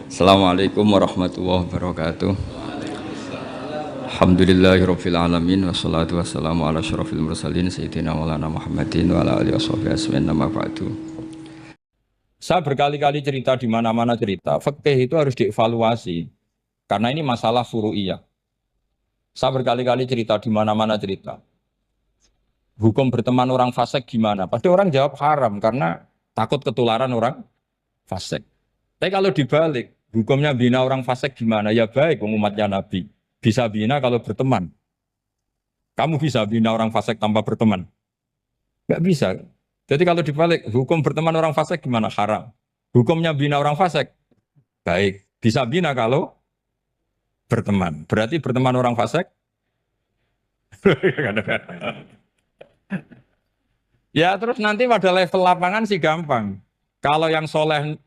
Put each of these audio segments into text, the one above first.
Assalamualaikum warahmatullahi wabarakatuh. Alhamdulillahirabbil alamin wassalatu wassalamu ala asyrofil mursalin sayyidina maulana Muhammadin wa ala alihi washabihi ajmain amma ba'du. Saya berkali-kali cerita di mana-mana cerita, fikih itu harus dievaluasi karena ini masalah furu'iyah. Saya berkali-kali cerita di mana-mana cerita. Hukum berteman orang fasik gimana? Pasti orang jawab haram karena takut ketularan orang fasik. Tapi kalau dibalik, hukumnya bina orang fasik gimana? Ya baik, umatnya Nabi. Bisa bina kalau berteman. Kamu bisa bina orang fasik tanpa berteman? Enggak bisa. Jadi kalau dibalik, hukum berteman orang fasik gimana? Haram. Hukumnya bina orang fasik? Baik. Bisa bina kalau berteman. Berarti berteman orang fasik? Ya terus nanti pada level lapangan sih gampang. Kalau yang soleh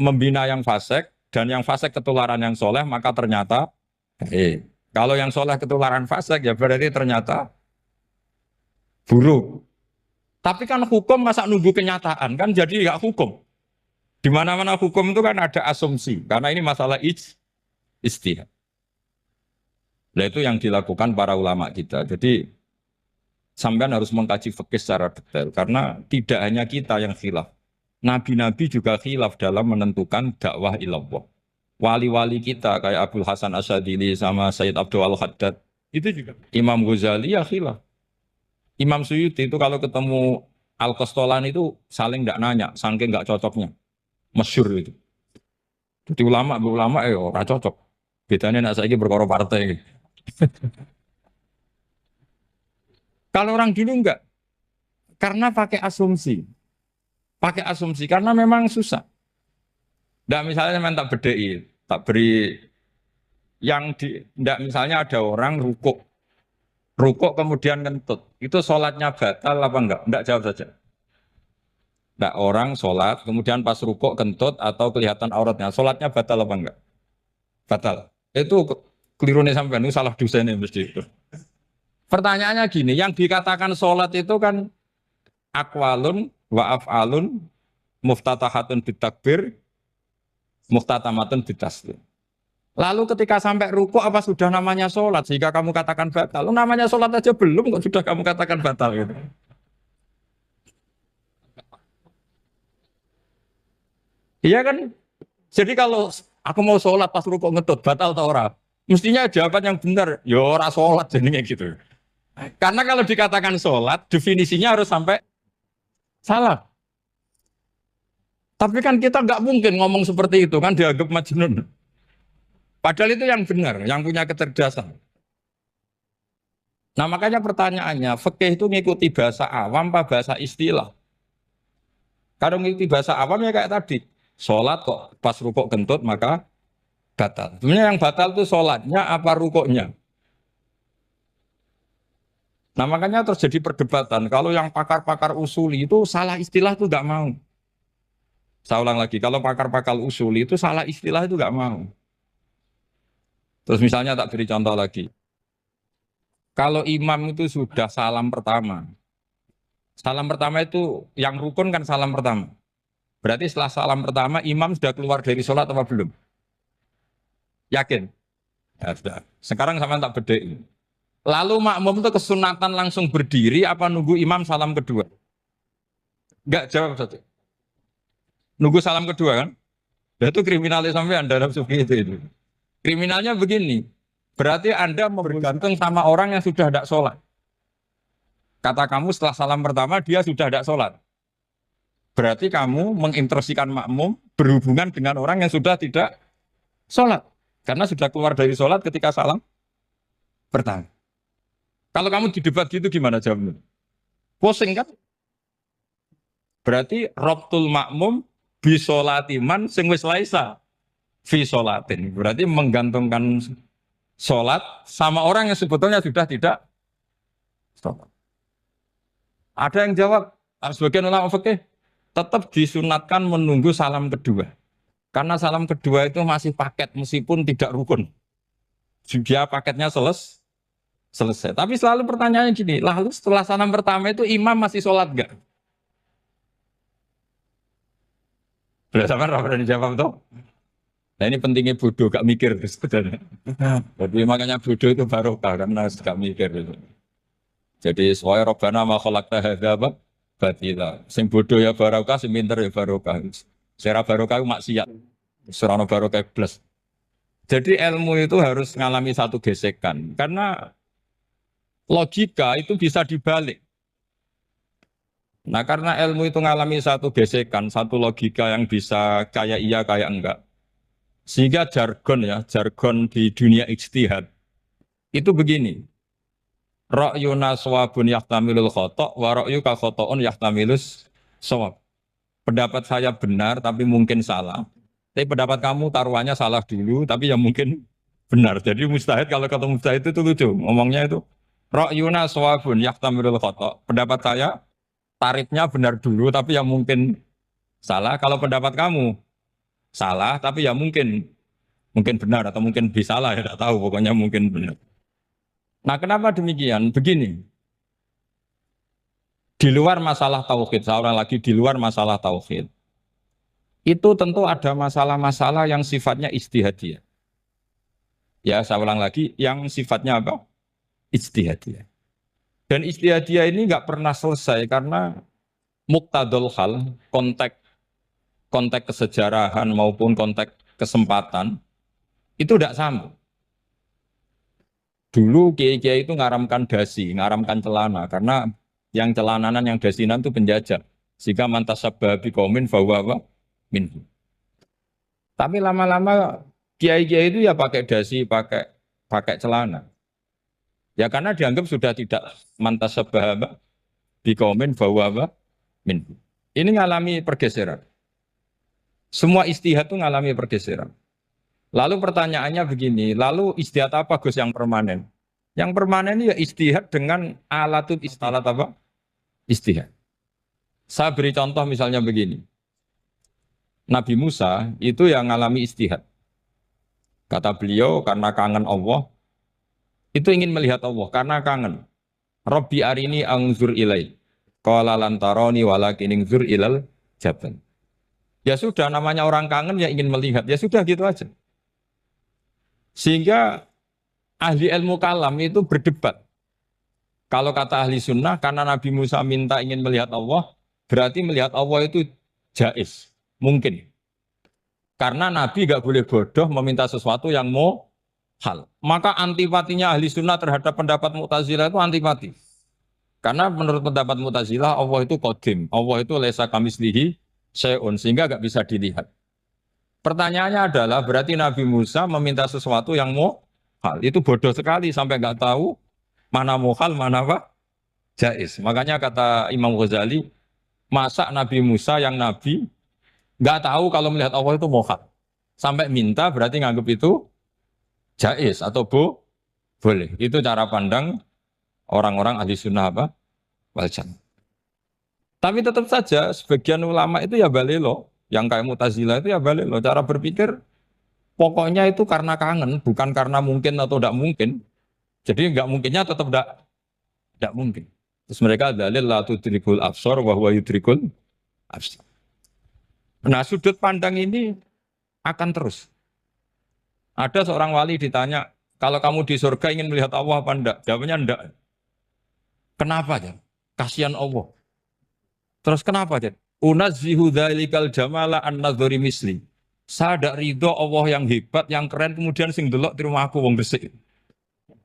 membina yang fasik, dan yang fasik ketularan yang soleh, maka ternyata kalau yang soleh ketularan fasik, ya berarti ternyata buruk. Tapi kan hukum masa nunggu kenyataan, kan jadi nggak hukum. Di mana-mana hukum itu kan ada asumsi, karena ini masalah ijtihad. Nah itu yang dilakukan para ulama kita. Jadi sampean harus mengkaji fikih secara detail, karena tidak hanya kita yang khilaf. Nabi-nabi juga khilaf dalam menentukan dakwah ilallah. Wali-wali kita kayak Abdul Hasan Asyadili sama Sayyid Abdul Al-Haddad itu juga. Imam Ghazali ya khilaf. Imam Suyuti itu kalau ketemu Al-Qastolani itu saling tidak nanya, saking nggak cocoknya. Masyhur itu. Jadi ulama ora cocok. Bedanya nak saiki berkoro partai. Kalau orang dulu enggak, karena pakai asumsi. Pakai asumsi karena memang susah. Nggak misalnya memang tak bedai, tak beri yang di, nggak misalnya ada orang rukuk kemudian kentut, itu sholatnya batal apa enggak? Enggak, jawab saja. Enggak, orang sholat kemudian pas rukuk kentut atau kelihatan auratnya, sholatnya batal apa enggak? Batal. Itu keliru nih sampai ini salah dosen ini mesti itu. Pertanyaannya gini, yang dikatakan sholat itu kan akwalun wa af'alun muftatahatun bitakbir muftatamatun bitaslim. Lalu ketika sampai ruku apa sudah namanya sholat sehingga kamu katakan batal? Namanya sholat aja belum kok sudah kamu katakan batal gitu. Iya kan? Jadi kalau aku mau sholat pas ruku ngetut batal atau ora? Mestinya jawaban yang benar, ya ora sholat jadinya gitu. Karena kalau dikatakan sholat, definisinya harus sampai salah. Tapi kan kita nggak mungkin ngomong seperti itu kan dianggap majnun. Padahal itu yang benar, yang punya kecerdasan. Nah makanya pertanyaannya, fikih itu ngikuti bahasa awam apa bahasa istilah? Kalau ngikuti bahasa awam ya kayak tadi, sholat kok pas rukuk kentut maka batal. Sebenarnya yang batal itu sholatnya apa rukuknya? Nah makanya terjadi perdebatan. Kalau yang pakar-pakar usuli itu salah istilah itu nggak mau. Saya ulang lagi, kalau pakar-pakar usuli itu salah istilah itu nggak mau. Terus misalnya tak beri contoh lagi. Kalau imam itu sudah salam pertama itu yang rukun kan salam pertama. Berarti setelah salam pertama imam sudah keluar dari sholat apa belum? Yakin? Ya sudah. Sekarang sama tak bedai. Lalu makmum itu kesunatan langsung berdiri apa nunggu imam salam kedua? Enggak, jawab satu. Nunggu salam kedua kan? Ya itu kriminalis sampai anda dalam sufi itu. Kriminalnya begini. Berarti anda bergantung sama orang yang sudah tidak sholat. Kata kamu setelah salam pertama dia sudah tidak sholat. Berarti kamu mengintersikan makmum berhubungan dengan orang yang sudah tidak sholat. Karena sudah keluar dari sholat ketika salam pertama. Kalau kamu di debat gitu gimana jawabnya? Pusing kan? Berarti robtul makmum bisolatiman sing wis laisa fi sholatin. Berarti menggantungkan sholat sama orang yang sebetulnya sudah tidak sholat. Ada yang jawab, sebagian ulama fikih tetap disunatkan menunggu salam kedua. Karena salam kedua itu masih paket meskipun tidak rukun. Dia paketnya selesai. Tapi selalu pertanyaannya gini, lalu setelah salam pertama itu imam masih sholat enggak? Sudah sama berani jawab tuh? Nah ini pentingnya bodoh, gak mikir sebenarnya. Jadi makanya bodoh itu barokah karena gak mikir itu. Jadi soalnya Robbana ma khalaqta hadza apa? Batila. Sing bodoh ya barokah, sing pinter ya barokah. Secara barokah itu maksiat. Surano barokah plus. Jadi ilmu itu harus mengalami satu gesekan karena logika itu bisa dibalik. Nah, karena ilmu itu mengalami satu gesekan, satu logika yang bisa kayak iya kayak enggak. Sehingga jargon ya, jargon di dunia ijtihad itu begini. Ra'yuna shawabun yahtamilul khoto' wa ra'yuka khoto'un yahtamilus shawab. Pendapat saya benar tapi mungkin salah. Tapi pendapat kamu taruhannya salah dulu tapi ya mungkin benar. Jadi mustahid kalau kata mustahid itu lucu. Ngomongnya itu ra'yuna shawabun yahtamilul khoto'. Pendapat saya tarifnya benar dulu tapi ya mungkin salah. Kalau pendapat kamu salah tapi ya mungkin benar atau mungkin bisa salah ya tidak tahu pokoknya mungkin benar. Nah, kenapa demikian? Begini, di luar masalah tauhid, seorang lagi di luar masalah tauhid, itu tentu ada masalah-masalah yang sifatnya ijtihadiyah. Ya, saya ulang lagi, yang sifatnya apa? Ijtihadiyah. Dan ijtihadiyah ini nggak pernah selesai karena muqtadul hal, konteks kesejarahan maupun konteks kesempatan, itu tidak sama. Dulu kiai-kiai itu ngaramkan dasi, ngaramkan celana, karena yang celananan, yang dasinan itu penjajah. Sehingga mantasabah biqaumin fahuwa minhu. Tapi lama-lama kiai-kiai itu ya pakai dasi, pakai celana. Ya karena dianggap sudah tidak mantasabah biqaumin fahuwa minhu. Ini ngalami pergeseran. Semua istihad itu ngalami pergeseran. Lalu pertanyaannya begini, lalu istihad apa Gus yang permanen? Yang permanen ya istihad dengan alatut istihad apa? Istihad. Saya beri contoh misalnya begini. Nabi Musa itu yang ngalami istihad. Kata beliau karena kangen Allah, itu ingin melihat Allah karena kangen. Rabbi arini angzur ilai. Qala lan tarani walakin ingzur ilal jabal. Ya sudah namanya orang kangen ya ingin melihat. Ya sudah gitu aja. Sehingga ahli ilmu kalam itu berdebat. Kalau kata ahli sunnah, karena Nabi Musa minta ingin melihat Allah, berarti melihat Allah itu jais, mungkin. Karena Nabi gak boleh bodoh meminta sesuatu yang mau hal. Maka antipatinya ahli sunnah terhadap pendapat Mu'tazilah itu antipati. Karena menurut pendapat Mu'tazilah, Allah itu qadim. Allah itu laisa kamislihi syai'un, sehingga gak bisa dilihat. Pertanyaannya adalah berarti Nabi Musa meminta sesuatu yang mau hal. Itu bodoh sekali sampai nggak tahu mana mau hal, mana apa? Jais. Makanya kata Imam Ghazali, masa Nabi Musa yang Nabi nggak tahu kalau melihat Allah itu mau hal. Sampai minta berarti nganggap itu jais atau boleh. Itu cara pandang orang-orang ahli sunnah apa? Wal jannah. Tapi tetap saja sebagian ulama itu ya balelo. Yang kayak Mu'tazilah itu ya balik loh. Cara berpikir pokoknya itu karena kangen, bukan karena mungkin atau tidak mungkin. Jadi nggak mungkinnya tetap tidak mungkin. Terus mereka dalil la tudrikul absor wa huwa yudrikul absor. Nah sudut pandang ini akan terus. Ada seorang wali ditanya, kalau kamu di surga ingin melihat Allah apa enggak? Jawabnya enggak. Kenapa ya? Kasihan Allah. Terus kenapa ya? Unazzihu dzalikal jamala an-nadzuri misli. Saya tidak ridho Allah yang hebat, yang keren, kemudian sing delok di rumah aku wong resik.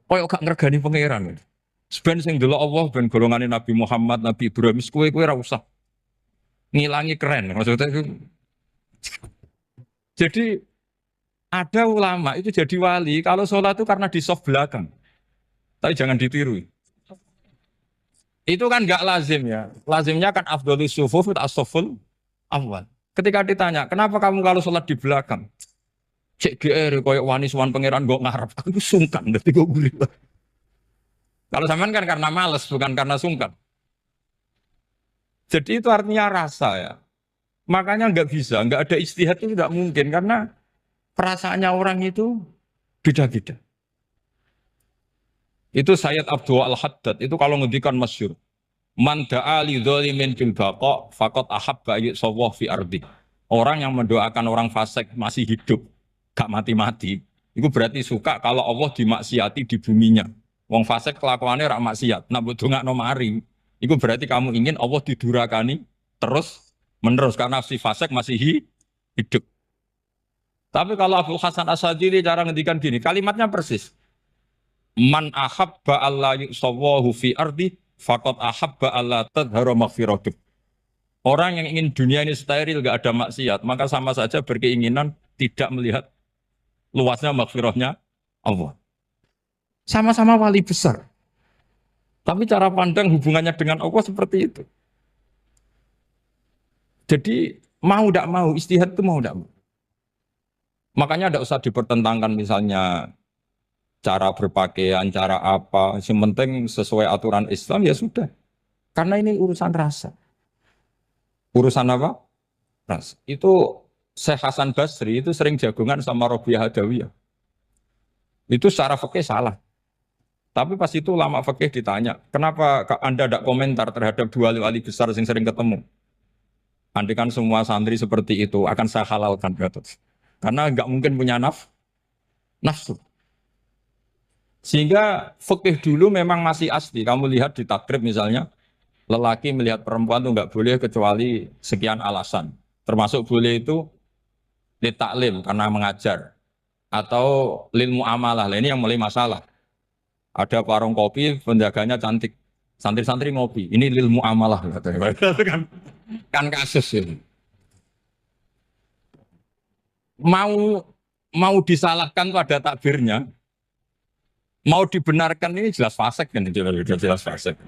Koyok gak ngergani pangeran. Sebenarnya sing delok Allah ben golongane Nabi Muhammad, Nabi Ibrahim, kowe ra usah ngilangi keren. Maksudnya itu. Jadi ada ulama itu jadi wali kalau sholat itu karena di soft belakang. Tapi jangan ditiru. Itu kan nggak lazim ya. Lazimnya kan afdhalus sufuf as-saful awal. Ketika ditanya, kenapa kamu kalau sholat di belakang? Cek GR koyok wani suwan pangeran gue ngarep. Aku sungkan dadi gue gulir. Kalau sampean kan karena males bukan karena sungkan. Jadi itu artinya rasa ya. Makanya nggak bisa, nggak ada istihad itu tidak mungkin karena perasaannya orang itu beda-beda. Itu Sayyid Abdul Al-Haddad, itu kalau ngendikan masyhur. Man da'a li dzalimin bil baqa faqad ahabba yu'sawwa fi ardi. Orang yang mendoakan orang fasik masih hidup, gak mati-mati. Itu berarti suka kalau Allah dimaksiati di buminya. Wong fasik kelakuannya rak maksiat. Nak mbok dongakno mari. Itu berarti kamu ingin Allah didurakani terus menerus karena si fasik masih hidup. Tapi kalau Abu Hasan Asy'adzili cara ngendikan gini, kalimatnya persis. Man ahabba alla yusawahu fi ardi faqad ahabba alla tadhara maghfiratuh. Orang yang ingin dunia ini steril, gak ada maksiat, maka sama saja berkeinginan tidak melihat luasnya maghfirahnya Allah. Sama-sama wali besar. Tapi cara pandang hubungannya dengan Allah seperti itu. Jadi mau tidak mau, istihad itu mau tidak mau. Makanya tidak usah dipertentangkan misalnya cara berpakaian, cara apa. Yang penting sesuai aturan Islam ya sudah. Karena ini urusan rasa. Urusan apa? Rasa. Itu Syekh Hasan Basri itu sering jagungan sama Robiah Adawiyah. Itu secara fikih salah. Tapi pas itu ulama fikih ditanya, kenapa Anda tidak komentar terhadap dua wali besar yang sering ketemu? Andai kan semua santri seperti itu akan saya halalkan. Karena nggak mungkin punya nafsu. Sehingga fikih dulu memang masih asli. Kamu lihat di takrib misalnya, lelaki melihat perempuan itu nggak boleh kecuali sekian alasan. Termasuk boleh itu litaklim karena mengajar. Atau lil muamalah. Ini yang mulai masalah. Ada warung kopi, penjaganya cantik. Santri-santri ngopi. Ini lil muamalah. Kan kasus ini. Mau disalahkan pada takbirnya, mau dibenarkan ini jelas fasik kan, jelas fasik.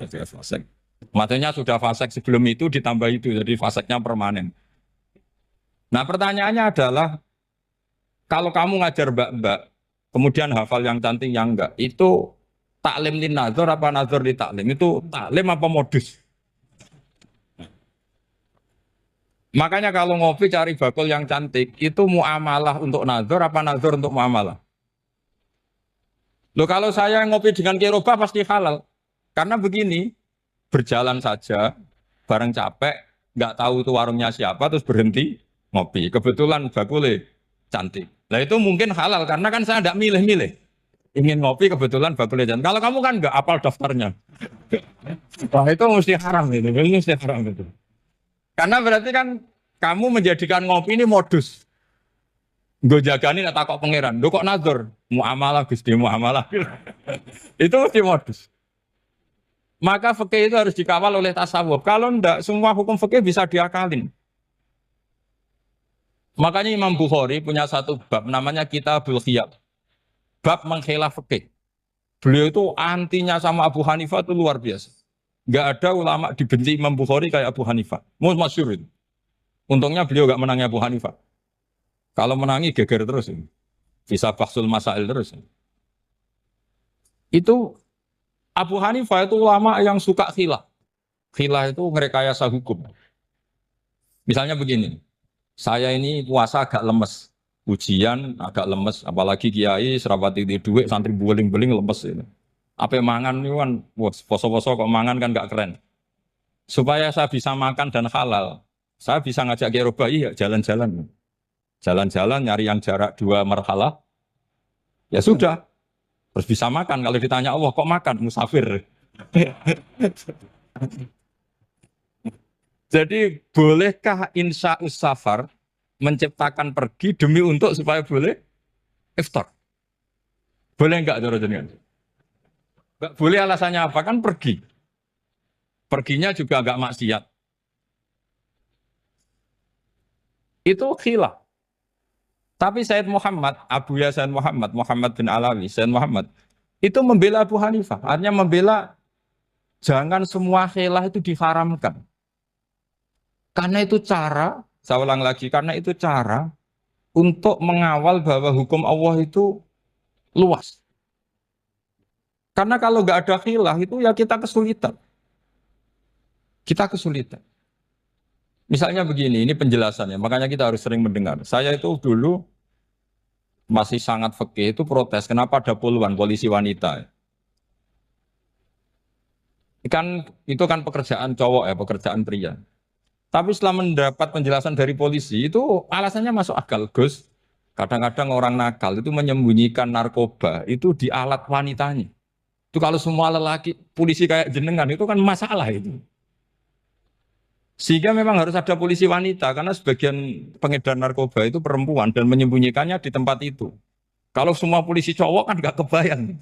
Jelas fasik. Maksudnya sudah fasik sebelum itu ditambah itu, jadi fasiknya permanen. Nah pertanyaannya adalah, kalau kamu ngajar mbak-mbak, kemudian hafal yang cantik yang enggak, itu taklim li nazar apa nazar li taklim? Itu taklim apa modus? Makanya kalau ngopi cari bakul yang cantik, itu muamalah untuk nazar apa nazar untuk muamalah? Loh kalau saya ngopi dengan kiroba pasti halal. Karena begini, berjalan saja, bareng capek, nggak tahu itu warungnya siapa, terus berhenti ngopi. Kebetulan bakulnya cantik. Nah itu mungkin halal, karena kan saya nggak milih-milih. Ingin ngopi kebetulan bakulnya cantik. Kalau kamu kan nggak apal daftarnya. Wah itu mesti haram itu, mesti haram itu. Karena berarti kan kamu menjadikan ngopi ini modus. Gue jagani tak takok pangeran. Lo kok nazar? Muamalah Gusti muamalah. Itu mesti modus. Maka fikih itu harus dikawal oleh tasawuf. Kalau enggak, semua hukum fikih bisa diakalin. Makanya Imam Bukhari punya satu bab namanya Kitabul Khiyab. Bab mengkhilaf fikih. Beliau itu antinya sama Abu Hanifah itu luar biasa. Enggak ada ulama dibenci Imam Bukhari kayak Abu Hanifah. Masyhur itu. Untungnya beliau enggak menangi Abu Hanifah. Kalau menangi geger terus. Bisa bahsul masail terus. Itu Abu Hanifah itu ulama yang suka khilaf. Khilaf itu ngerekayasa hukum. Misalnya begini, saya ini puasa agak lemes. Ujian agak lemes. Apalagi kiai, serapati di duit, santri beling-beling lemes. Ini. Apa mangan itu kan, poso-poso kok mangan kan gak keren. Supaya saya bisa makan dan halal, saya bisa ngajak kiai Robai ya jalan-jalan. Jalan-jalan nyari yang jarak 2 marhalah, ya sudah. Terus bisa makan. Kalau ditanya Allah kok makan? Musafir. Jadi bolehkah insya'us safar menciptakan pergi demi untuk supaya boleh iftar? Boleh enggak cara jenengan? Enggak boleh alasannya apa? Kan pergi. Perginya juga enggak maksiat. Itu khilaf. Tapi Sayyid Muhammad, Abuya Sayyid Muhammad, Muhammad bin Alawi, Sayyid Muhammad, itu membela Abu Hanifah. Artinya membela jangan semua khilaf itu diharamkan. Karena itu cara, saya ulang lagi, karena itu cara untuk mengawal bahwa hukum Allah itu luas. Karena kalau nggak ada khilaf itu ya kita kesulitan. Kita kesulitan. Misalnya begini, ini penjelasannya, makanya kita harus sering mendengar. Saya itu dulu masih sangat fikih itu protes, kenapa ada puluhan polisi wanita? Itu kan pekerjaan cowok ya, pekerjaan pria. Tapi setelah mendapat penjelasan dari polisi, itu alasannya masuk akal, Gus. Kadang-kadang orang nakal itu menyembunyikan narkoba itu di alat wanitanya. Itu kalau semua lelaki polisi kayak jenengan itu kan masalah itu. Sehingga memang harus ada polisi wanita karena sebagian pengedar narkoba itu perempuan dan menyembunyikannya di tempat itu. Kalau semua polisi cowok kan nggak kebayang.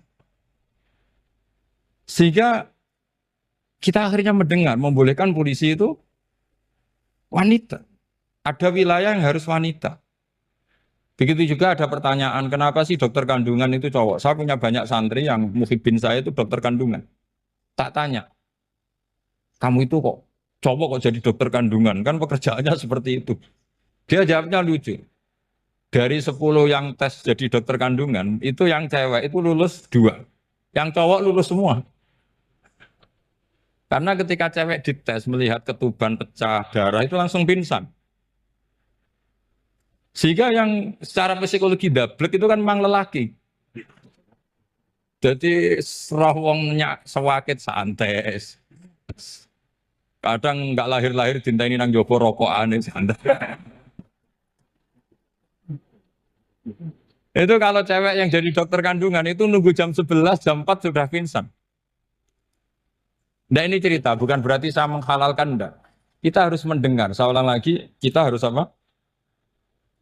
Sehingga kita akhirnya mendengar membolehkan polisi itu wanita. Ada wilayah yang harus wanita. Begitu juga ada pertanyaan, kenapa sih dokter kandungan itu cowok? Saya punya banyak santri yang muhibin saya itu dokter kandungan. Tak tanya, kamu itu kok cowok kok jadi dokter kandungan? Kan pekerjaannya seperti itu. Dia jawabnya lucu. Dari 10 yang tes jadi dokter kandungan, itu yang cewek itu lulus 2. Yang cowok lulus semua. Karena ketika cewek dites melihat ketuban pecah darah itu langsung pingsan. Sehingga yang secara psikologi dablek itu kan memang lelaki. Jadi serah wongnya sewakit santes. Kadang nggak lahir-lahir dinteni nang jopo rokokan santai. Itu kalau cewek yang jadi dokter kandungan itu nunggu jam 11, jam 4 sudah pingsan. Nah ini cerita, bukan berarti saya menghalalkan enggak. Kita harus mendengar, saya ulang lagi, kita harus apa?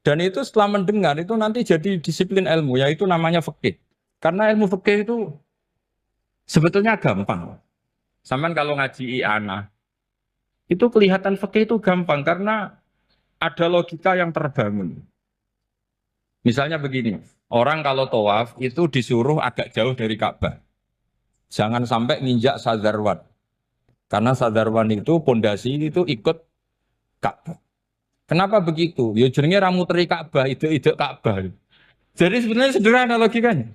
Dan itu setelah mendengar itu nanti jadi disiplin ilmu, yaitu namanya fikih. Karena ilmu fikih itu sebetulnya gampang. Sampai kalau ngaji i'anah, itu kelihatan fikih itu gampang karena ada logika yang terbangun. Misalnya begini, orang kalau tawaf itu disuruh agak jauh dari Ka'bah. Jangan sampai nginjak sadarwan. Karena sadarwan itu pondasi itu ikut Ka'bah. Kenapa begitu? Ya jenenge ra muteri Ka'bah, ide-ide Ka'bah. Jadi sebenarnya sederhana logikanya.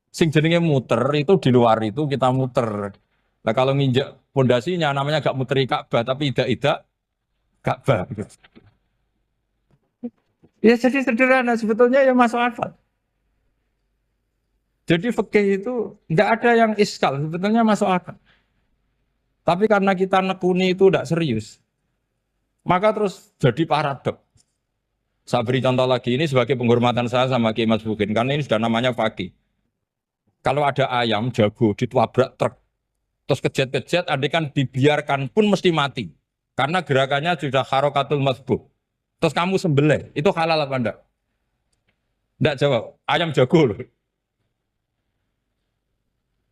Sing jenenge muter itu di luar itu kita muter. Nah kalau nginjak pondasinya namanya gak muteri Ka'bah tapi ida-ida Ka'bah. Ya jadi sederhana sebetulnya ya masuk akal. Jadi fikih itu tidak ada yang iskal, sebetulnya masuk akal. Tapi karena kita nekuni itu tidak serius, maka terus jadi paradok. Saya beri contoh lagi, ini sebagai penghormatan saya sama Kiai Mas Bukin, karena ini sudah namanya fakih. Kalau ada ayam jago ditabrak truk, terus kejet-kejet, adekan dibiarkan pun mesti mati. Karena gerakannya sudah harokatul masbuh. Terus kamu sembelih, itu halal apa enggak? Enggak jawab, ayam jago loh.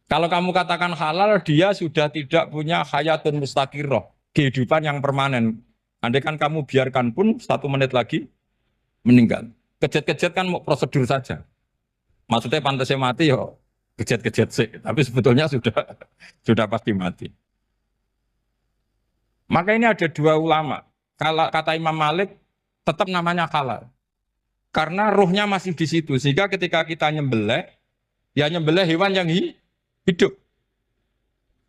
Kalau kamu katakan halal, dia sudah tidak punya hayatun mustaqirroh, kehidupan yang permanen. Andai kan kamu biarkan pun 1 menit lagi meninggal. Kejet-kejet kan mau prosedur saja. Maksudnya pantasnya mati ya kejet-kejet sih, tapi sebetulnya sudah pasti mati. Maka ini ada 2 ulama. Kalau kata Imam Malik tetap namanya halal. Karena ruhnya masih di situ. Sehingga ketika kita nyembelih, ya nyembelih hewan yang hidup.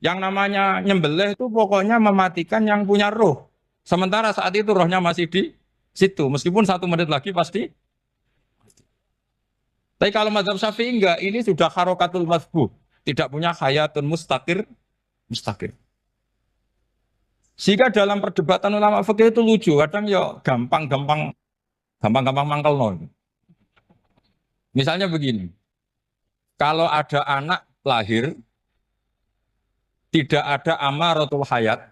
Yang namanya nyembelih itu pokoknya mematikan yang punya ruh. Sementara saat itu rohnya masih di situ. Meskipun 1 menit lagi pasti. Tapi kalau mazhab Syafi'i enggak, ini sudah harokatul masbuh. Tidak punya hayatun mustaqir. Sehingga dalam perdebatan ulama fikih itu lucu. Kadang ya gampang-gampang mangkel no. Misalnya begini. Kalau ada anak lahir, tidak ada amaratul hayat,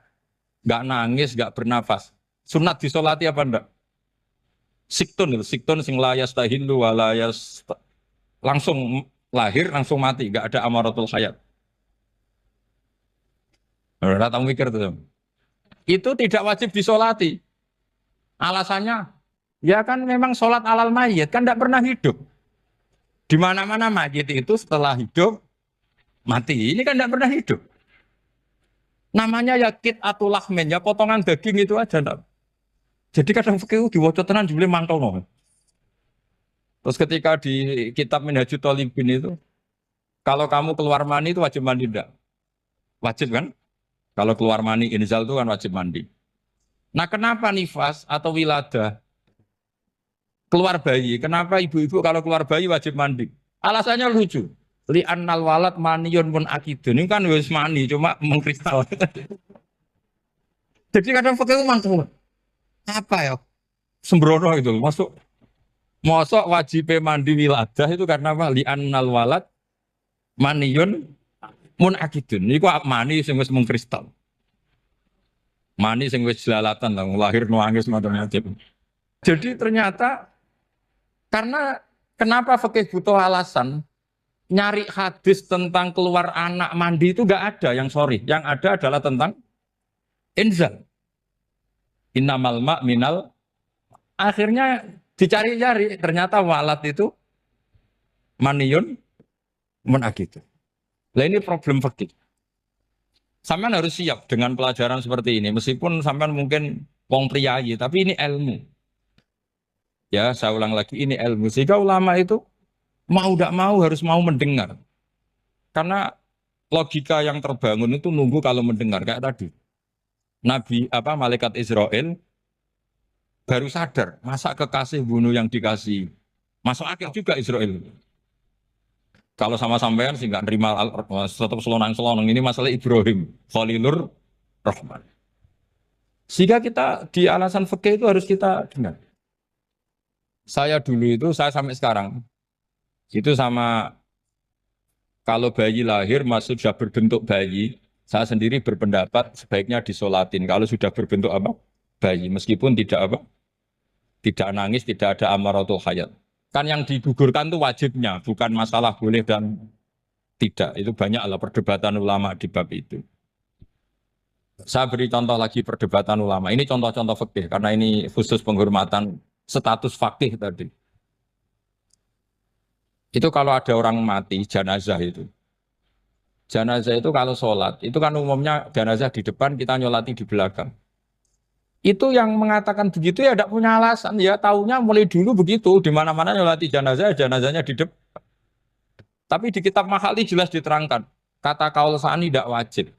nggak nangis, nggak bernafas. Sunat disolati apa enggak? Siktun sing layas tahilu walayas langsung lahir langsung mati, nggak ada amaratul hayat. Datang mikir tuh. Itu tidak wajib disolati. Alasannya, ya kan memang sholat alal mayit kan tidak pernah hidup. Di mana-mana mayit itu setelah hidup mati. Ini kan tidak pernah hidup. Namanya ya kit atau lahmin, ya potongan daging itu aja. Enggak. Jadi kadang fikih diwaca tenan jebule mangkel no. Terus ketika di kitab Minhajul Thalibin itu, kalau kamu keluar mani itu wajib mandi enggak? Wajib kan? Kalau keluar mani inzal itu kan wajib mandi. Nah kenapa nifas atau wiladah keluar bayi? Kenapa ibu-ibu kalau keluar bayi wajib mandi? Alasannya lucu. Li annal walad maniyun pun akidun. Ini kan wis mani cuma mengkristal. Jadi kadang fikih itu mangkel. Apa ya? Sembrono itu masuk. Mosok wajib mandi wiladah itu karena apa? Li'annal walad maniyun munakidun. Iku mani sing wis mung kristal. Mani sing wis jelalatan lah lahir nuangis macam-macam. Jadi ternyata karena kenapa fikih butuh alasan nyari hadis tentang keluar anak mandi itu gak ada yang sorry. Yang ada adalah tentang inzal. Innamal ma' minal. Akhirnya dicari-cari ternyata walad itu maniyun munakidun. Lah ini problem fikih. Sampean harus siap dengan pelajaran seperti ini. Meskipun sampean mungkin wong priayi, tapi ini ilmu. Ya, saya ulang lagi, ini ilmu. Sehingga ulama itu mau tidak mau harus mau mendengar. Karena logika yang terbangun itu nunggu kalau mendengar. Kayak tadi. Nabi, malaikat Israel baru sadar. Masa kekasih bunuh yang dikasih. Masuk akal juga Israel. Kalau sama sampean sih nggak nerima tetap selonang-selonang. Ini masalah Ibrahim, Khalilur Rahman. Sehingga kita di alasan fikih itu harus kita dengar. Saya dulu itu, saya sampai sekarang, itu sama kalau bayi lahir masih sudah berbentuk bayi, saya sendiri berpendapat sebaiknya disolatin. Kalau sudah berbentuk apa? Bayi, meskipun tidak apa? Tidak nangis, tidak ada amaratul hayat. Kan yang digugurkan itu wajibnya, bukan masalah boleh dan tidak. Itu banyaklah perdebatan ulama di bab itu. Saya beri contoh lagi perdebatan ulama. Ini contoh-contoh fikih karena ini khusus penghormatan status fakih tadi. Itu kalau ada orang mati jenazah itu. Jenazah itu kalau sholat, itu kan umumnya jenazah di depan, kita nyolati di belakang. Itu yang mengatakan begitu ya tidak punya alasan, ya taunya mulai dulu begitu, di mana-mana nyolati jenazah, jenazahnya di depan. Tapi di kitab Makhali jelas diterangkan, kata kaul sani tidak wajib.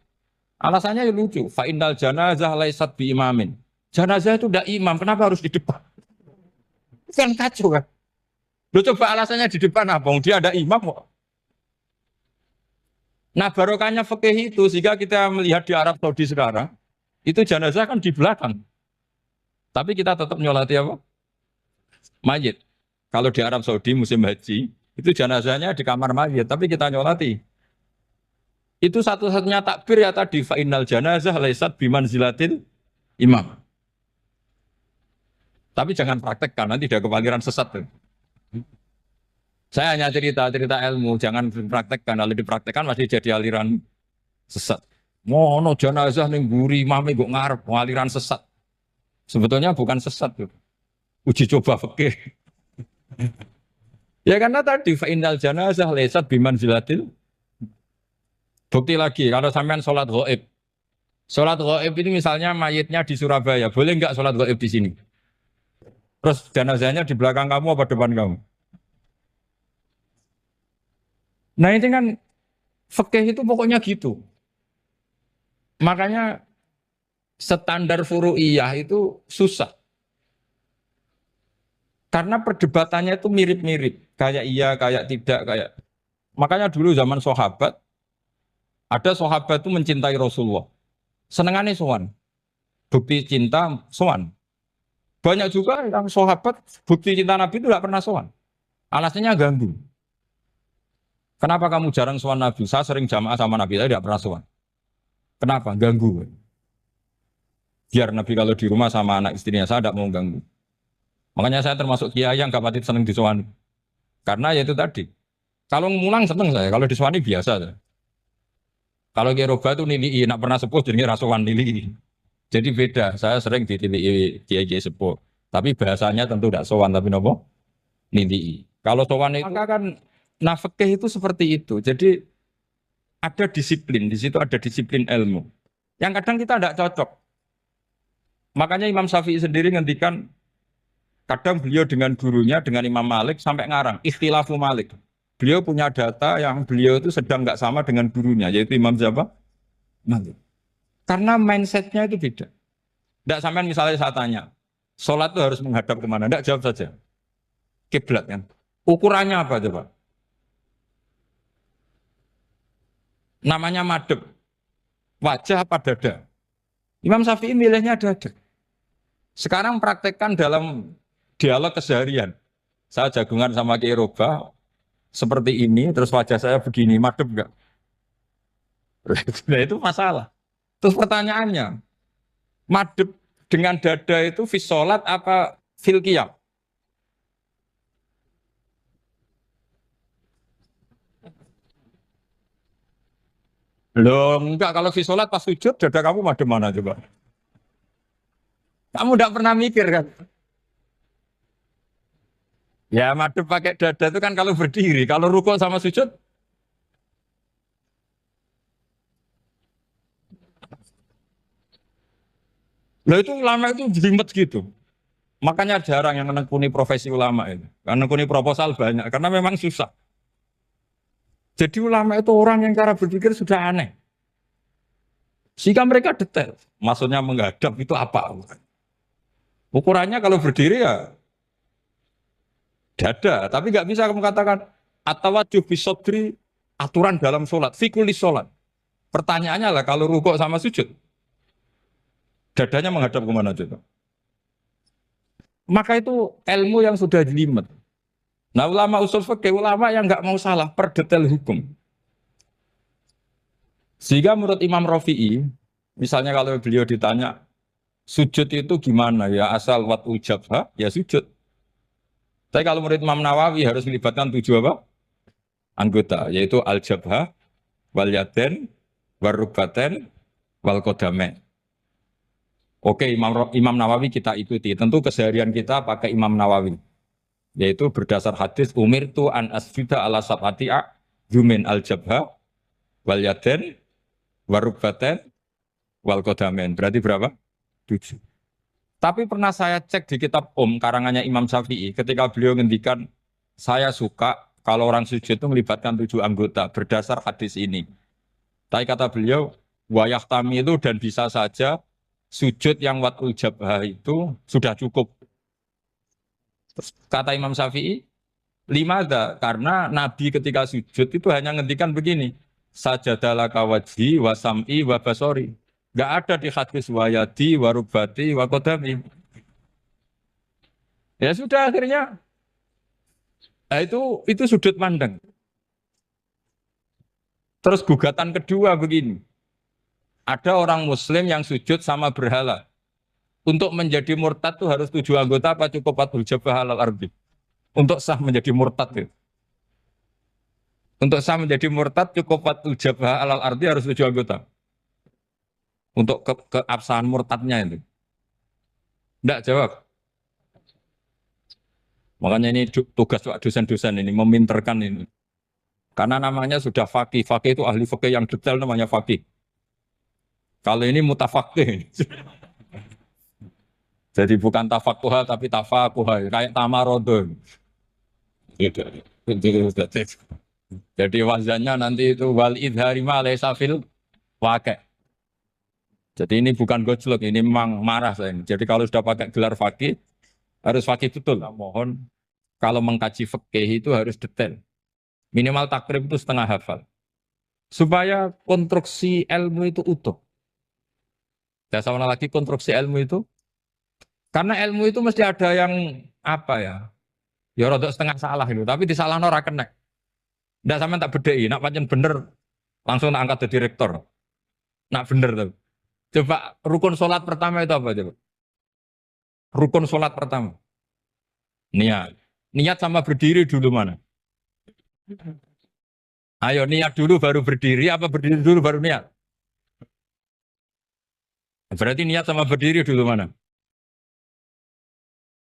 Alasannya ya lucu, fa innal janazah laisat bi imamin. Jenazah itu tidak imam, kenapa harus di depan? Kan kacau kan? Lu coba alasannya di depan apa? Dia ada imam kok. Nah barokahnya fikih itu, sehingga kita melihat di Arab Saudi sekarang, itu jenazah kan di belakang. Tapi kita tetap nyolati apa? Mayit. Kalau di Arab Saudi musim haji, itu jenazahnya di kamar mayit, tapi kita nyolati. Itu satu-satunya takbir ya tadi, fa innal janazah laisat bimanzilatil imam. Tapi jangan praktekkan, nanti ada kepanggilan sesat. Saya hanya cerita ilmu, jangan dipraktekkan. Kalau dipraktekkan masih jadi aliran sesat. Mono jenazah ning mburi imame kok ngarep aliran sesat. Sebetulnya bukan sesat tuh. Uji coba fikih. Ya karena tadi fa innal janazah laisat bimanzilatil. Bukti lagi kalau sampean sholat gaib. Sholat gaib ini misalnya mayitnya di Surabaya, boleh nggak sholat gaib di sini? Terus jenazahnya di belakang kamu apa depan kamu? Nah ini kan fikih itu pokoknya gitu. Makanya standar furu'iyah itu susah. Karena perdebatannya itu mirip-mirip. Kayak iya, kayak tidak, kayak. Makanya dulu zaman sahabat, ada sahabat itu mencintai Rasulullah. Senengannya sowan. Bukti cinta sowan. Banyak juga yang sahabat bukti cinta Nabi itu tidak pernah sowan. Alasannya ganggu. Kenapa kamu jarang sowan Nabi? Saya sering jamaah sama Nabi, saya tidak pernah sowan. Kenapa? Ganggu. Biar Nabi kalau di rumah sama anak istrinya, saya tidak mau ganggu. Makanya saya termasuk kiai yang gak pati seneng disowani. Karena ya itu tadi. Kalau ngulang seneng saya, kalau disowani biasa saya. Kalau Geroba itu nilai, nak pernah sepuh jadi rasuan nilai. Jadi beda, saya sering ditilii kiai sepuh. Tapi bahasanya tentu tidak sowan, tapi nopo nilai. Kalau sowan itu maka kan fikih itu seperti itu. Jadi ada disiplin, di situ ada disiplin ilmu. Yang kadang kita tidak cocok. Makanya Imam Syafi'i sendiri ngendikan, kadang beliau dengan gurunya, dengan Imam Malik sampai ngarang, ikhtilafu Malik. Beliau punya data yang beliau itu sedang nggak sama dengan gurunya, yaitu Imam siapa? Malik. Karena mindsetnya itu beda. Tidak sampai misalnya saya tanya, sholat itu harus menghadap kemana? Tidak, jawab saja. Kiblat kan. Ukurannya apa coba? Namanya madhep. Wajah apa dada? Imam Syafi'i milihnya dada. Sekarang praktekkan dalam dialog keseharian. Saya jagungan sama Kiai Roba seperti ini, terus wajah saya begini, madep nggak? Nah, itu masalah. Terus pertanyaannya, madep dengan dada itu fis sholat apa fil qiyam? Loh, enggak, kalau fis sholat pas sujud, dada kamu madep mana coba? Kamu enggak pernah mikir kan? Ya madep pakai dada itu kan kalau berdiri, kalau rukuk sama sujud, loh itu ulama itu jelimet gitu. Makanya jarang yang menekuni profesi ulama itu. Karena menekuni proposal banyak, karena memang susah. Jadi ulama itu orang yang cara berpikir sudah aneh. Sehingga mereka detail. Maksudnya menghadap itu apa? Ukurannya kalau berdiri ya dada. Tapi nggak bisa kamu katakan atawajjuh bisodri aturan dalam sholat. Fikul di sholat. Pertanyaannya lah kalau rukuk sama sujud. Dadanya menghadap kemana coba? Maka itu ilmu yang sudah jelimet. Nah ulama usul fikih, ulama yang nggak mau salah per detail hukum. Sehingga menurut Imam Rafi'i, misalnya kalau beliau ditanya, sujud itu gimana ya asal wat ujabha, ya sujud. Tapi kalau menurut Imam Nawawi harus melibatkan 7 apa? Anggota, yaitu al-jabha, wal yaden, warubaten, wal kodame. Oke, Imam Nawawi kita ikuti. Tentu keseharian kita pakai Imam Nawawi. Yaitu berdasar hadis umir tu an asjuda ala sab'ati yumin al-jabha, wal yaden, warubaten, wal kodamen. Berarti berapa? 7. Tapi pernah saya cek di kitab karangannya Imam Syafi'i ketika beliau ngendikan saya suka kalau orang sujud itu melibatkan 7 anggota berdasar hadis ini. Tapi kata beliau wayah tami itu dan bisa saja sujud yang watul jabhah itu sudah cukup. Terus kata Imam Syafi'i, lima ada karena Nabi ketika sujud itu hanya ngendikan begini, sajadalah kawajhi wasam'i wabasori. Gak ada di hadis wayadi, warubati, wakodami. Ya sudah akhirnya, nah itu sudut pandang. Terus gugatan kedua begini, ada orang Muslim yang sujud sama berhala. Untuk menjadi murtad itu harus 7 anggota apa cukup fathul jabah halal arbi? Untuk sah menjadi murtad itu. Untuk sah menjadi murtad cukup fathul jabah halal arbi harus 7 anggota. Untuk keabsahan murtadnya itu. Tidak jawab. Makanya ini tugas dosen-dosen ini meminterkan ini. Karena namanya sudah fakih. Fakih itu ahli fakih yang detail namanya fakih. Kalau ini mutafakih. Jadi bukan tafakuha tapi tafakuha. Kayak tamarodon. Gitu. Jadi wazannya nanti itu wal idhari ma laysa fil waqi'. Jadi ini bukan gojlok, ini memang marah saya. Jadi kalau sudah pakai gelar fakih, harus fakih betul. Nah, mohon kalau mengkaji fikih itu harus detail. Minimal takrib itu setengah hafal. Supaya konstruksi ilmu itu utuh. Dan sama lagi konstruksi ilmu itu, karena ilmu itu mesti ada yang apa ya? Ya rodok setengah salah itu, tapi disalahno ora kena. Ndak sampean tak bedheki, nak pancen bener langsung tak angkat jadi direktur. Nak bener tuh. Coba rukun sholat pertama itu apa coba? Rukun sholat pertama. Niat. Niat sama berdiri dulu mana? Ayo niat dulu baru berdiri, apa berdiri dulu baru niat? Berarti niat sama berdiri dulu mana?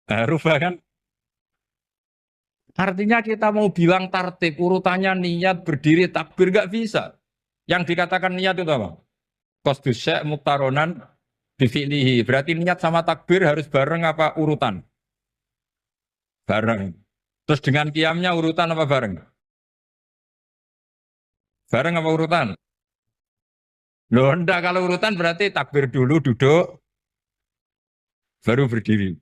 Rubah kan? Artinya kita mau bilang tartib, urutannya niat, berdiri, takbir, nggak bisa. Yang dikatakan niat itu apa? Qasdus syai' muktaronan bifi'lihi. Berarti niat sama takbir harus bareng apa urutan? Bareng. Terus dengan qiyamnya urutan apa bareng? Bareng apa urutan? Loh enggak, kalau urutan berarti takbir dulu duduk, baru berdiri.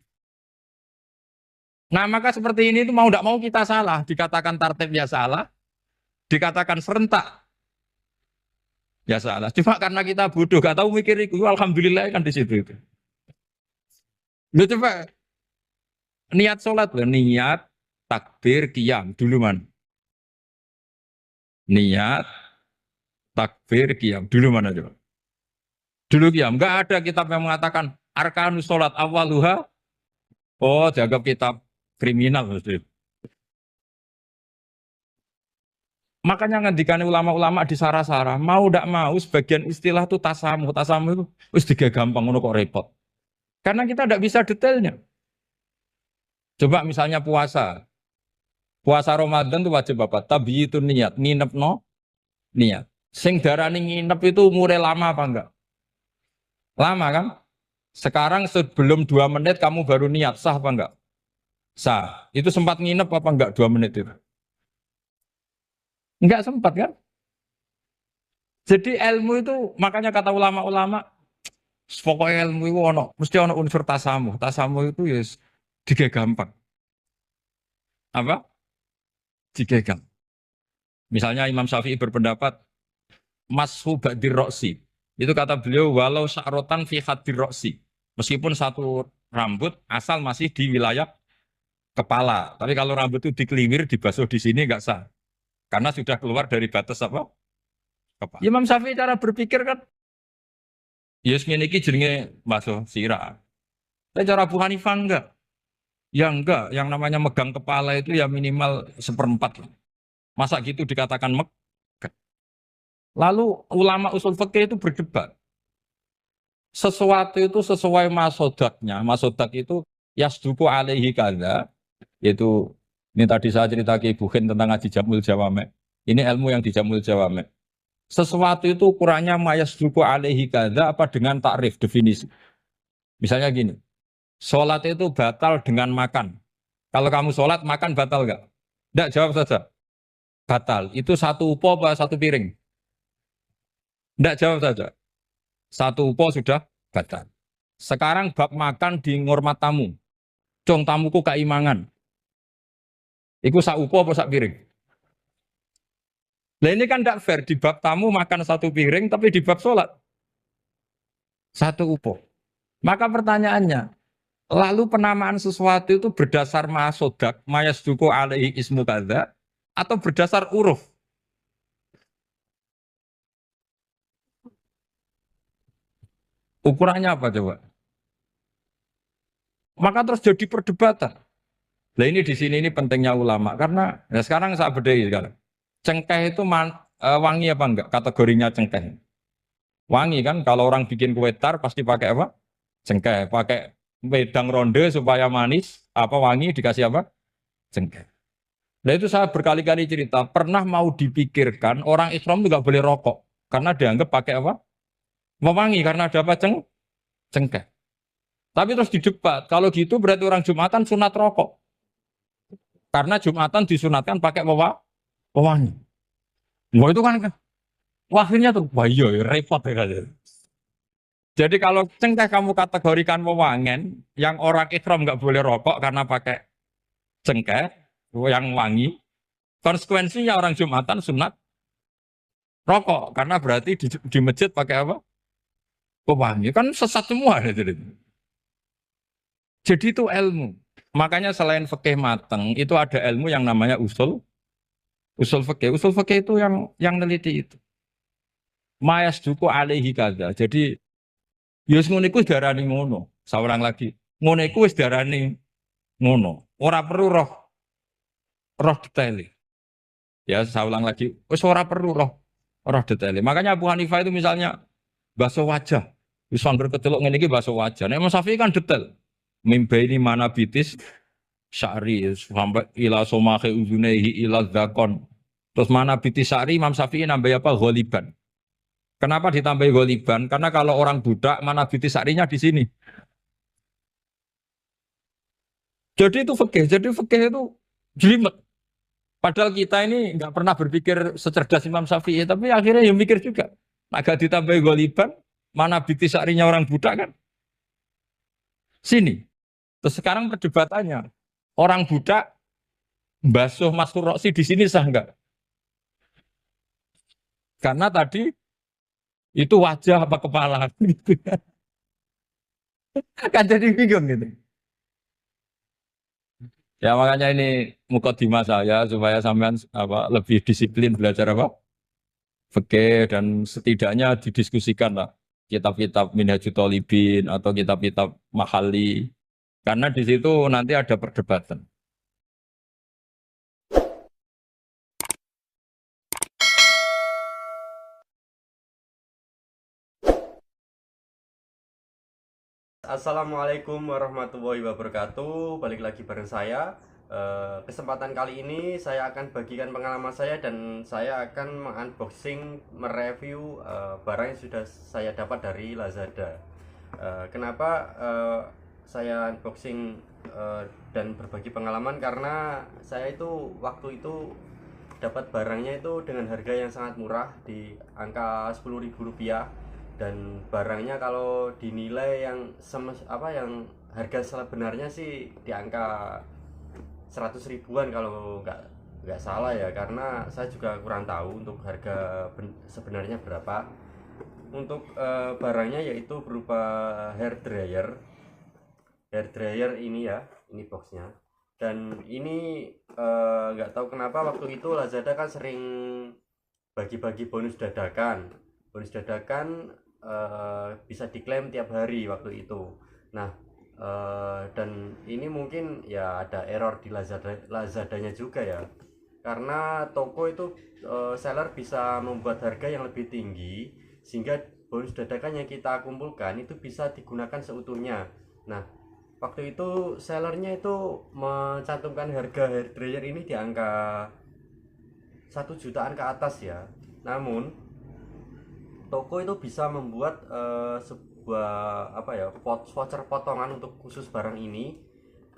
Nah maka seperti ini tuh mau tidak mau kita salah. Dikatakan tartibnya salah, dikatakan serentak, ya salah. Cuma karena kita bodoh, gak tahu mikir itu, alhamdulillah kan di situ itu. Lu coba niat sholat loh, niat takbir, qiyam. Dulu mana? Niat, takbir, qiyam. Dulu mana coba? Dulu qiyam. Enggak ada kitab yang mengatakan arkanus sholat awaluha. Oh, dianggap kitab kriminal. Maksudnya. Makanya ngendikane ulama-ulama di Sarah-Sarah, mau tidak mau sebagian istilah itu tasamu. Tasamu itu wis gampang ngono kok repot. Karena kita tidak bisa detailnya. Coba misalnya puasa. Puasa Ramadan itu wajib apa? Tabi itu niat, nginep no niat. Sing darani nginep itu umure lama apa enggak? Lama kan? Sekarang sebelum 2 menit kamu baru niat, sah apa enggak? Sah. Itu sempat nginep apa enggak 2 menit itu? Enggak sempat kan? Jadi ilmu itu makanya kata ulama-ulama, pokoknya ilmu itu ono, mesti ono unsur tasamu. Tasamu itu ya tiga gampang. Apa? Tiga gampang. Misalnya Imam Syafi'i berpendapat mashu ba'dir roksi. Itu kata beliau walau sya'rotan fi hadir roksi. Meskipun satu rambut asal masih di wilayah kepala. Tapi kalau rambut itu dikeliwir, dibasuh di sini enggak sah. Karena sudah keluar dari batas apa? Kepala. Imam Syafi'i cara berpikir kan, ya ngene iki jenenge basuh sirah. Tapi cara Abu Hanifah enggak. Ya enggak, yang namanya megang kepala itu ya minimal seperempat. Masa gitu dikatakan megang. Lalu ulama usul fikih itu berdebat. Sesuatu itu sesuai masodaknya. Masodak itu yasduku alaihi kada. Yaitu ini tadi saya cerita ke Ibu Khin tentang ngaji Jamul Jawame. Ini ilmu yang di Jamul Jawame. Sesuatu itu ukurannya mayasduku alaihi kada apa dengan takrif definisi. Misalnya gini, sholat itu batal dengan makan. Kalau kamu sholat makan batal nggak? Tidak, jawab saja. Batal. Itu satu upo apa satu piring? Tidak, jawab saja. Satu upo sudah batal. Sekarang bab makan di ngormat tamu. Cong tamuku keimangan. Iku sak upo apa sak piring? Nah ini kan tidak fair. Di bab tamu makan satu piring, tapi di bab sholat satu upo. Maka pertanyaannya, lalu penamaan sesuatu itu berdasar masodak, mayasduku alaihi ismu kada, atau berdasar uruf? Ukurannya apa coba? Maka terus jadi perdebatan. Nah ini di sini ini pentingnya ulama karena ya sekarang saya bedai sekarang. Cengkeh itu wangi apa enggak? Kategorinya cengkeh. Wangi kan kalau orang bikin kue tar pasti pakai apa? Cengkeh. Pakai wedang ronde supaya manis, apa wangi dikasih apa? Cengkeh. Nah itu saya berkali-kali cerita, pernah mau dipikirkan orang Islam juga boleh rokok karena dianggap pakai apa? Mewangi karena ada apa? Cengkeh. Tapi terus didebat, kalau gitu berarti orang Jumatan sunat rokok. Karena Jumatan disunatkan pakai pewangi. Wah itu kan, wah akhirnya tuh, wah iya repot ya. Jadi kalau cengkeh kamu kategorikan pewangen, yang orang Islam nggak boleh rokok karena pakai cengkeh, yang wangi, konsekuensinya orang Jumatan sunat rokok karena berarti di masjid pakai apa? Pewangi. Kan sesat semua ya, jadi itu ilmu. Makanya selain fikih mateng, itu ada ilmu yang namanya usul fikih. Usul fikih itu yang neliti itu. Mayas duku alaihi kada. Jadi yus ngono iku darani ngono. Seorang lagi. Ngono iku wis darani ngono. Ora perlu roh detail. Ya, saya ulang lagi. Wis ora perlu roh detail. Makanya Abu Hanifah itu misalnya basuh wajah. Wis berkecelok ngene iki basuh wajah. Nek Imam Syafi'i kan detail. Mimba ini mana bitis syari sampai ila somahe uzunehi ila zakon. Terus mana bitis syari Imam Syafi'i nambah apa? Ghaliban. Kenapa ditambahi ghaliban? Karena kalau orang budak mana bitis syarinya di sini. Jadi itu fikih. Jadi fikih itu jelimet. Padahal kita ini nggak pernah berpikir secerdas Imam Syafi'i, tapi akhirnya yang mikir juga. Agak ditambahi ghaliban, mana bitis syarinya orang budak kan? Sini. Terus sekarang perdebatannya, orang budak basuh masuk roksi di sini sah enggak? Karena tadi itu wajah apa kepala gitu. Kan jadi bingung gitu. Ya makanya ini mukadimah saya supaya sampean apa lebih disiplin belajar apa fikih dan setidaknya didiskusikan lah kitab-kitab Minhajul Thalibin atau kitab-kitab Mahalli karena di situ nanti ada perdebatan. Assalamualaikum warahmatullahi wabarakatuh. Balik lagi bareng saya. Kesempatan kali ini saya akan bagikan pengalaman saya dan saya akan mengunboxing, mereview barang yang sudah saya dapat dari Lazada. Kenapa saya unboxing dan berbagi pengalaman? Karena saya itu waktu itu dapat barangnya itu dengan harga yang sangat murah di angka Rp10.000, dan barangnya kalau dinilai yang yang harga sebenarnya sih di angka 100 ribuan kalau nggak salah ya, karena saya juga kurang tahu untuk harga sebenarnya berapa. Untuk barangnya yaitu berupa hair dryer ini ya, ini boxnya. Dan ini nggak tahu kenapa waktu itu Lazada kan sering bagi-bagi bonus dadakan bisa diklaim tiap hari waktu itu. Nah, dan ini mungkin ya ada error di Lazadanya juga ya, karena toko itu seller bisa membuat harga yang lebih tinggi sehingga bonus dadakan yang kita kumpulkan itu bisa digunakan seutuhnya. Nah, waktu itu sellernya itu mencantumkan harga hair dryer ini di angka 1 jutaan ke atas ya. Namun toko itu bisa membuat sebuah voucher potongan untuk khusus barang ini.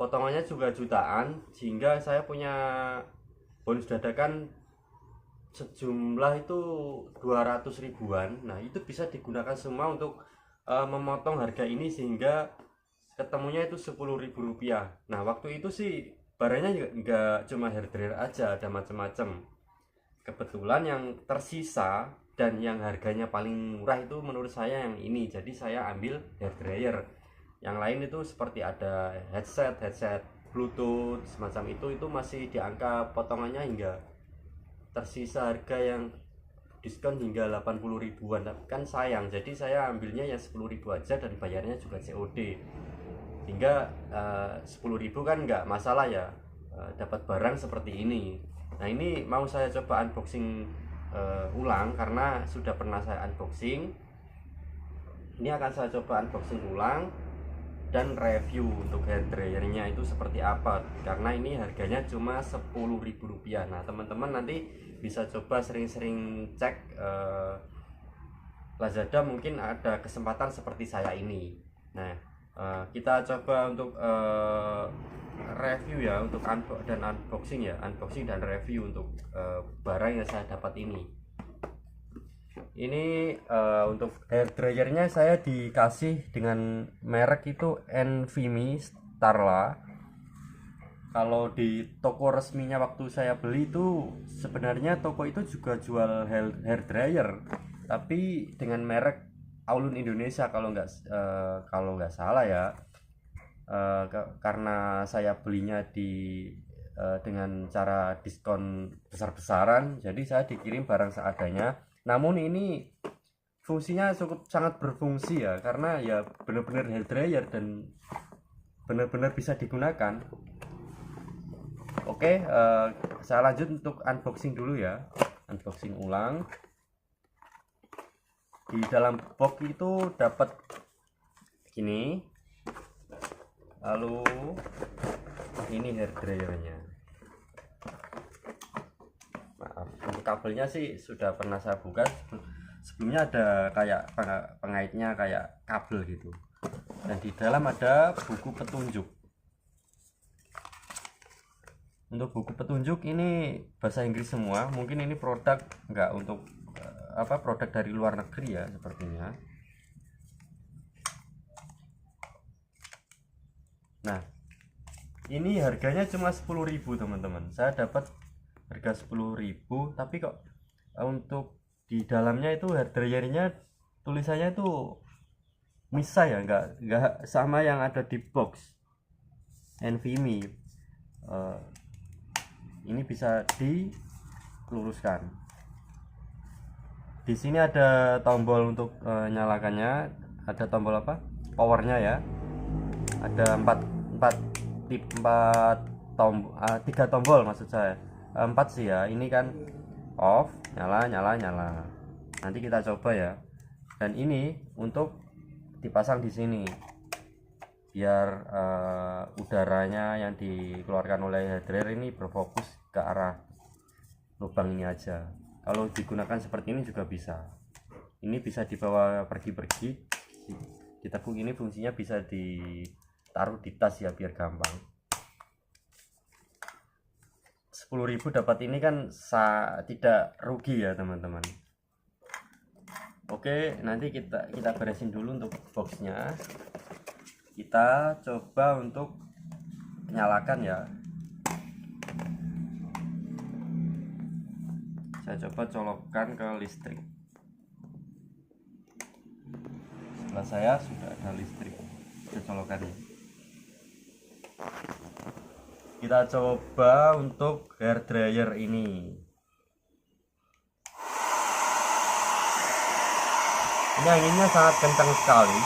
Potongannya juga jutaan, sehingga saya punya bonus dadakan sejumlah itu 200 ribuan. Nah, itu bisa digunakan semua untuk memotong harga ini sehingga ketemunya itu Rp10.000. Nah, waktu itu sih barangnya juga nggak cuma hair dryer aja, ada macam-macam. Kebetulan yang tersisa dan yang harganya paling murah itu menurut saya yang ini, jadi saya ambil hair dryer. Yang lain itu seperti ada headset bluetooth semacam itu masih di angka potongannya hingga tersisa harga yang diskon hingga 80 ribuan. Tapi kan sayang, jadi saya ambilnya yang 10 ribu aja dan bayarnya juga COD, hingga 10 ribu kan nggak masalah ya, dapat barang seperti ini. Nah, ini mau saya coba unboxing ulang karena sudah pernah saya unboxing. Ini akan saya coba unboxing ulang dan review untuk hair dryernya itu seperti apa, karena ini harganya cuma Rp10.000. Nah, teman-teman nanti bisa coba sering-sering cek Lazada, mungkin ada kesempatan seperti saya ini. Nah, kita coba untuk review ya, untuk unboxing ya, unboxing dan review untuk barang yang saya dapat ini. Ini untuk hair dryernya saya dikasih dengan merek itu Enfimi Starla. Kalau di toko resminya waktu saya beli itu sebenarnya toko itu juga jual hair dryer, tapi dengan merek Aulun Indonesia kalau nggak salah ya. Karena saya belinya dengan cara diskon besar-besaran, jadi saya dikirim barang seadanya. Namun ini fungsinya cukup sangat berfungsi ya, karena ya benar-benar hair dryer dan benar-benar bisa digunakan. Oke, saya lanjut untuk unboxing dulu ya, unboxing ulang. Di dalam box itu dapat gini, lalu ini hair dryernya. Maaf, untuk kabelnya sih sudah pernah saya buka sebelumnya, ada kayak pengaitnya kayak kabel gitu, dan di dalam ada buku petunjuk. Untuk buku petunjuk ini bahasa Inggris semua, mungkin ini produk nggak untuk produk dari luar negeri ya sepertinya. Nah, ini harganya cuma 10.000 teman-teman. Saya dapat harga 10.000, tapi kok untuk di dalamnya itu hair dryernya tulisannya itu misah ya, nggak sama yang ada di box Enfimi. ini bisa diluruskan. Di sini ada tombol untuk nyalakannya, ada tombol apa? Powernya ya. Ada 3 tombol maksud saya. 4 sih ya. Ini kan off, nyala, nyala, nyala. Nanti kita coba ya. Dan ini untuk dipasang di sini biar udaranya yang dikeluarkan oleh hair dryer ini berfokus ke arah lubang ini aja. Kalau digunakan seperti ini juga bisa. Ini bisa dibawa pergi-pergi. Ditekuk ini fungsinya bisa ditaruh di tas ya biar gampang. 10.000 dapat ini kan tidak rugi ya teman-teman. Oke, nanti kita beresin dulu untuk boxnya. Kita coba untuk nyalakan ya. Saya coba colokkan ke listrik. Sebelah saya sudah ada listrik. Saya colokkan. Kita coba untuk hair dryer ini. Ini anginnya sangat kencang sekali.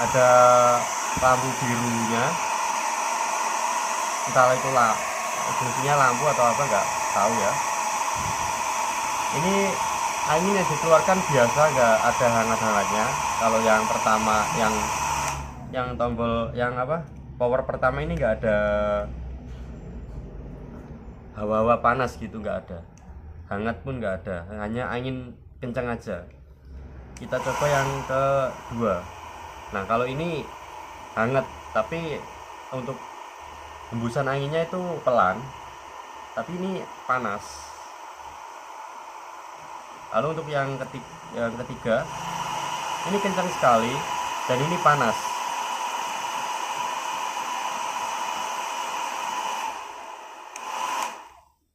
Ada lampu birunya. Entah itu lah fungsinya lampu atau apa nggak tahu ya. Ini angin yang dikeluarkan biasa, nggak ada hangat-hangatnya. Kalau yang pertama yang tombol yang apa power pertama ini nggak ada hawa-hawa panas gitu, nggak ada hangat pun nggak ada, hanya angin kencang aja. Kita coba yang kedua. Nah kalau ini hangat tapi untuk hembusan anginnya itu pelan, tapi ini panas. Lalu untuk yang ketiga ini kencang sekali dan ini panas.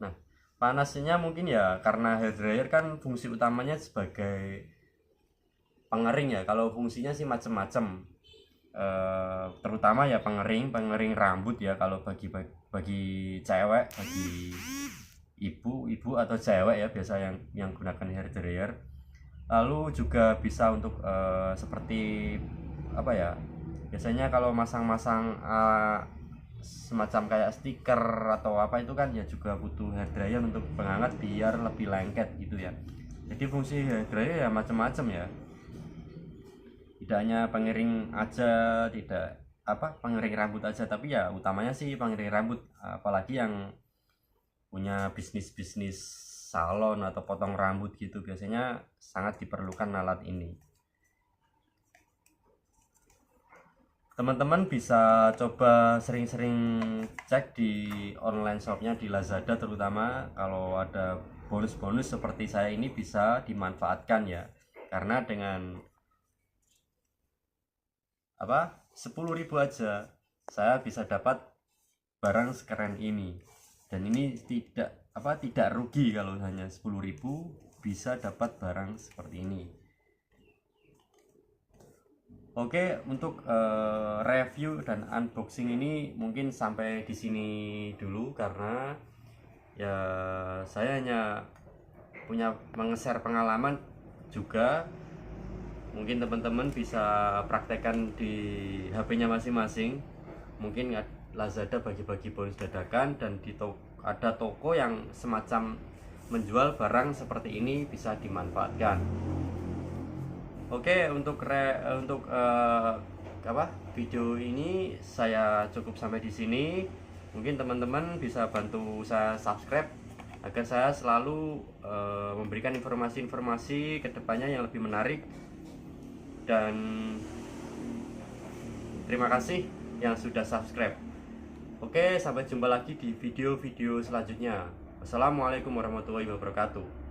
Nah panasnya mungkin ya karena hair dryer kan fungsi utamanya sebagai pengering ya. Kalau fungsinya sih macam-macam, terutama ya pengering rambut ya. Kalau bagi cewek, bagi ibu atau cewek ya biasa yang gunakan hair dryer. Lalu juga bisa untuk seperti apa ya, biasanya kalau masang-masang semacam kayak stiker atau apa itu kan ya juga butuh hair dryer untuk penghangat biar lebih lengket gitu ya. Jadi fungsi hair dryer ya macam-macam ya, tidak hanya pengering aja, tidak pengering rambut aja, tapi ya utamanya sih pengering rambut. Apalagi yang punya bisnis salon atau potong rambut gitu, biasanya sangat diperlukan alat ini. Teman-teman bisa coba sering-sering cek di online shopnya di Lazada, terutama kalau ada bonus-bonus seperti saya ini bisa dimanfaatkan ya. Karena dengan 10.000 aja saya bisa dapat barang sekeren ini. Dan ini tidak rugi kalau hanya 10.000 bisa dapat barang seperti ini. Oke, untuk review dan unboxing ini mungkin sampai di sini dulu, karena ya saya hanya punya share pengalaman juga. Mungkin teman-teman bisa praktekkan di HP-nya masing-masing. Mungkin Lazada bagi-bagi bonus dadakan, dan ada toko yang semacam menjual barang seperti ini, bisa dimanfaatkan. Oke, untuk video ini saya cukup sampai di sini. Mungkin teman-teman bisa bantu saya subscribe agar saya selalu memberikan informasi-informasi kedepannya yang lebih menarik. Dan terima kasih yang sudah subscribe. Oke, sampai jumpa lagi di video-video selanjutnya. Wassalamualaikum warahmatullahi wabarakatuh.